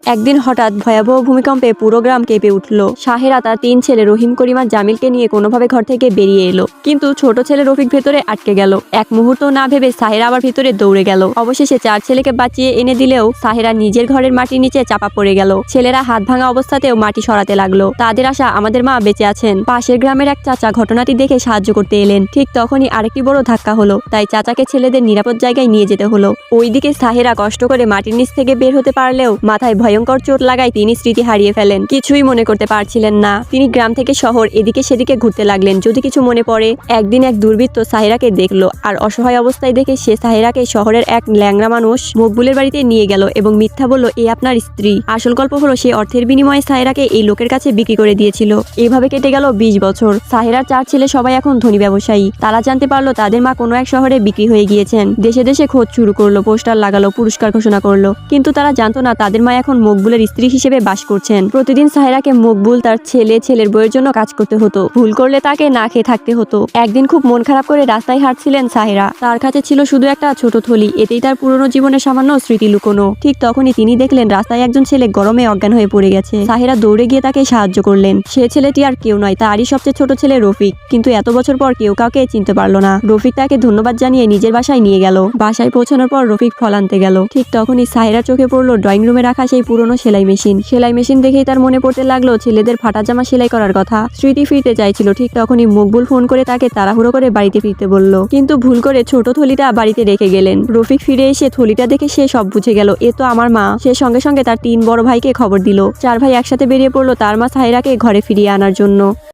একদিন হঠাৎ ভয়াবহ ভূমিকম্পে পুরো গ্রাম কেঁপে উঠল। সাহেরা তার 3 ছেলে রহিম, করিমা, জামিলকে নিয়ে কোনোভাবে ঘর থেকে বেরিয়ে এলো, কিন্তু ছোট ছেলে রফিক ভেতরে আটকে গেল। এক মুহূর্ত না ভেবে সাহেরা আবার ভিতরে দৌড়ে গেল। অবশেষে 4 ছেলেকে বাঁচিয়ে এনে দিলেও সাহেরা নিজের ঘরের মাটির নিচে চাপা পড়ে গেল। ছেলেরা হাত ভাঙা অবস্থাতেও মাটি সরাতে লাগলো। তাদের আশা আমাদের মা বেঁচে আছেন। পাশের গ্রামের এক চাচা ঘটনাটি দেখে সাহায্য করতে এলেন। ঠিক তখনই আরেকটি বড় ধাক্কা হলো, তাই চাচাকে ছেলেদের নিরাপদ জায়গায় নিয়ে যেতে হলো। ওইদিকে সাহেরা কষ্ট করে মাটির নিচ থেকে বের হতে পারলেও মাথায় ভয়ঙ্কর চোট লাগায় তিনি স্মৃতি হারিয়ে ফেলেন। কিছুই মনে করতে পারছিলেন না। তিনি গ্রাম থেকে শহর এদিকে সেদিকে ঘুরতে লাগলেন, যদি কিছু মনে পড়ে। একদিন এক দুর্বৃত্ত সাহেরাকে দেখলো আর অসহায় অবস্থায় দেখে সে সাহেরাকে শহরের এক ল্যাংড়া মানুষ মকবুলের বাড়িতে নিয়ে গেল এবং মিথ্যা বলল এ আপনার স্ত্রী। আসল গল্প হলো সে অর্থের বিনিময়ে সাহেরাকে এই লোকের কাছে বিক্রি করে দিয়েছিল। এভাবে কেটে গেল 20 বছর। সাহেরার 4 ছেলে সবাই এখন ধনী ব্যবসায়ী। তারা জানতে পারলো তাদের মা কোনো এক শহরে বিক্রি হয়ে গিয়েছেন। দেশে দেশে খোঁজ শুরু করলো, পোস্টার লাগালো, পুরস্কার ঘোষণা করলো, কিন্তু তারা জানতো না তাদের মা এখন মকবুলের স্ত্রী হিসেবে বাস করছেন। প্রতিদিন সাহেরাকে মকবুল তার ছেলের বউয়ের জন্য কাজ করতে হতো। ভুল করলে তাকে না খেয়ে থাকতে হতো। একদিন খুব মন খারাপ করে রাস্তায় হাঁটছিলেন সাহেরা। তার কাছে ছিল শুধু একটা ছোট থলি, এতেই তার পুরনো জীবনের সামান্য স্মৃতি লুকোনো। ঠিক তখনই তিনি দেখলেন রাস্তায় একজন ছেলে গরমে অজ্ঞান হয়ে পড়ে গেছে। সাহেরা দৌড়ে গিয়ে তাকে সাহায্য করলেন। সে ছেলেটি আর কেউ নয়, তারই সবচেয়ে ছোট ছেলে রফিক। কিন্তু এত বছর পর কেউ কাউকে চিনতে পারলো না। রফিক তাকে ধন্যবাদ জানিয়ে নিজের বাসায় নিয়ে গেল। বাসায় পৌঁছানোর পর রফিক ফল আনতে গেল। ঠিক তখনই সাহেরা চোখে পড়লো ড্রয়িং রুমে রাখা সেই পুরনো সেলাই মেশিন দেখেই তার মনে পড়তে লাগলো ছেলেদের ফাটা জামা সেলাই করার কথা। স্মৃতি ফিরতে চাইছিল। ঠিক তখনই মকবুল ফোন করে তাকে তাড়াহুড়ো করে বাড়িতে ফিরতে বলল, কিন্তু ভুল করে ছোট থলিটা বাড়িতে রেখে গেলেন। রফিক ফিরে এসে থলিটা দেখে সে সব বুঝে গেল, এ তো আমার মা। সে সঙ্গে সঙ্গে তার 3 বড় ভাইকে খবর দিল। 4 ভাই একসাথে বেরিয়ে পড়লো তার মা সাহেরাকে ঘরে ফিরিয়ে আনার জন্য।